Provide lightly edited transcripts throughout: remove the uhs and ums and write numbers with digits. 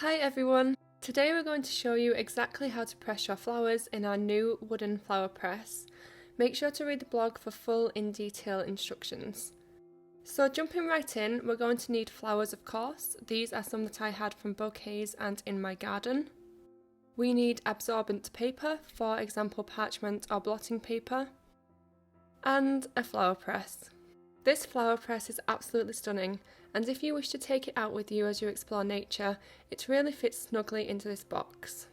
Hi everyone! Today we're going to show you exactly how to press your flowers in our new wooden flower press. Make sure to read the blog for full in detail instructions. So jumping right in, we're going to need flowers of course. These are some that I had from bouquets and in my garden. We need absorbent paper, for example parchment or blotting paper. And a flower press. This flower press is absolutely stunning, and if you wish to take it out with you as you explore nature, it really fits snugly into this box.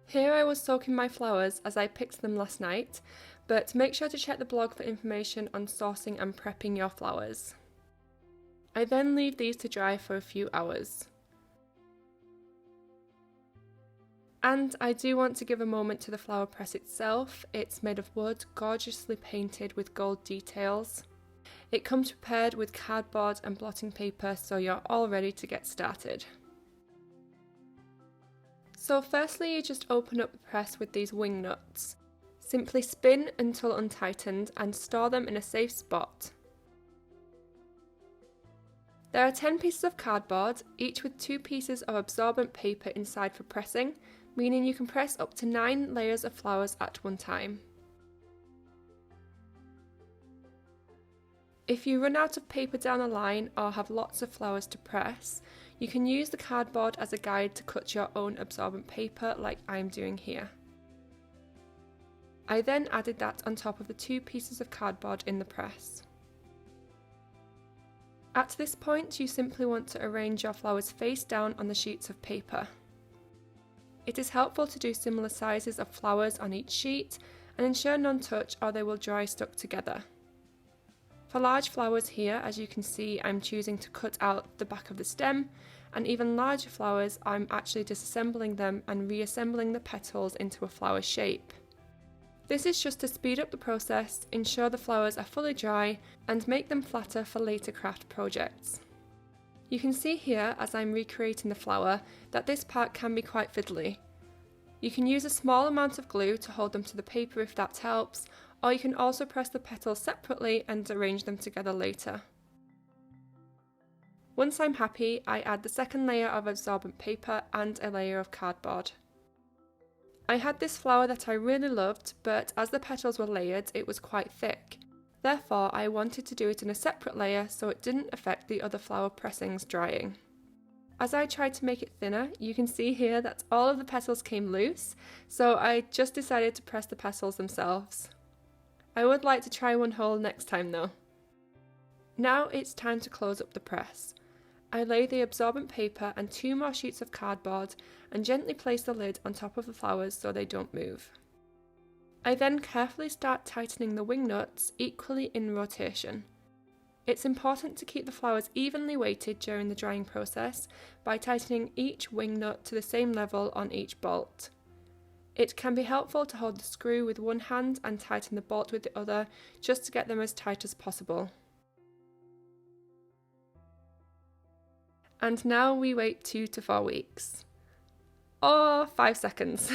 Here I was soaking my flowers as I picked them last night, but make sure to check the blog for information on sourcing and prepping your flowers. I then leave these to dry for a few hours. And I do want to give a moment to the flower press itself. It's made of wood, gorgeously painted with gold details. It comes prepared with cardboard and blotting paper, so you're all ready to get started. So firstly, you just open up the press with these wing nuts. Simply spin until untightened and store them in a safe spot. There are 10 pieces of cardboard, each with 2 pieces of absorbent paper inside for pressing, meaning you can press up to 9 layers of flowers at one time. If you run out of paper down the line or have lots of flowers to press, you can use the cardboard as a guide to cut your own absorbent paper like I'm doing here. I then added that on top of the 2 pieces of cardboard in the press. At this point, you simply want to arrange your flowers face down on the sheets of paper. It is helpful to do similar sizes of flowers on each sheet and ensure none touch or they will dry stuck together. For large flowers here, as you can see, I'm choosing to cut out the back of the stem, and even larger flowers, I'm actually disassembling them and reassembling the petals into a flower shape. This is just to speed up the process, ensure the flowers are fully dry, and make them flatter for later craft projects. You can see here, as I'm recreating the flower, that this part can be quite fiddly. You can use a small amount of glue to hold them to the paper if that helps, or you can also press the petals separately and arrange them together later. Once I'm happy, I add the second layer of absorbent paper and a layer of cardboard. I had this flower that I really loved, but as the petals were layered, it was quite thick. Therefore, I wanted to do it in a separate layer so it didn't affect the other flower pressings drying. As I tried to make it thinner, you can see here that all of the petals came loose, so I just decided to press the petals themselves. I would like to try one whole next time though. Now it's time to close up the press. I lay the absorbent paper and 2 more sheets of cardboard and gently place the lid on top of the flowers so they don't move. I then carefully start tightening the wing nuts equally in rotation. It's important to keep the flowers evenly weighted during the drying process by tightening each wing nut to the same level on each bolt. It can be helpful to hold the screw with one hand and tighten the bolt with the other, just to get them as tight as possible. And now we wait 2 to 4 weeks. Or 5 seconds.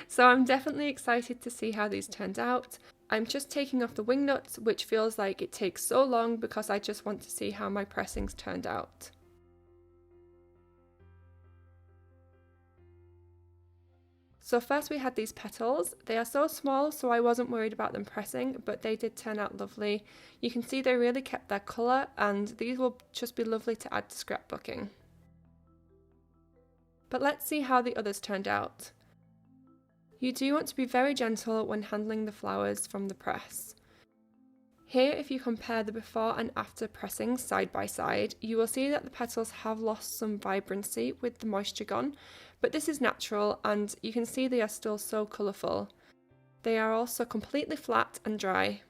So I'm definitely excited to see how these turned out. I'm just taking off the wing nuts, which feels like it takes so long because I just want to see how my pressings turned out. So first we had these petals. They are so small, so I wasn't worried about them pressing, but they did turn out lovely. You can see they really kept their colour, and these will just be lovely to add to scrapbooking. But let's see how the others turned out. You do want to be very gentle when handling the flowers from the press. Here, if you compare the before and after pressings side by side, you will see that the petals have lost some vibrancy with the moisture gone, but this is natural and you can see they are still so colourful. They are also completely flat and dry.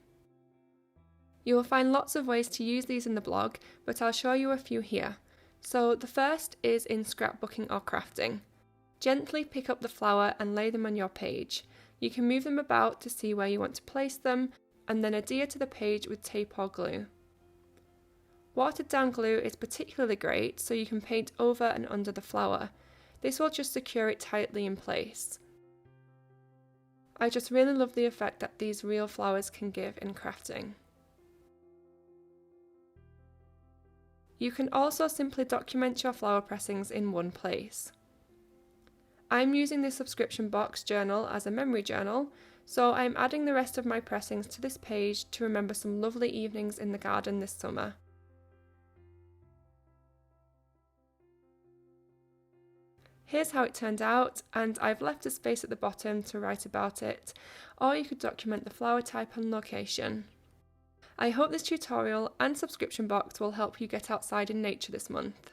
You will find lots of ways to use these in the blog, but I'll show you a few here. So the first is in scrapbooking or crafting. Gently pick up the flower and lay them on your page. You can move them about to see where you want to place them, and then adhere to the page with tape or glue. Watered down glue is particularly great, so you can paint over and under the flower. This will just secure it tightly in place. I just really love the effect that these real flowers can give in crafting. You can also simply document your flower pressings in one place. I'm using this subscription box journal as a memory journal, so I'm adding the rest of my pressings to this page to remember some lovely evenings in the garden this summer. Here's how it turned out, and I've left a space at the bottom to write about it, or you could document the flower type and location. I hope this tutorial and subscription box will help you get outside in nature this month.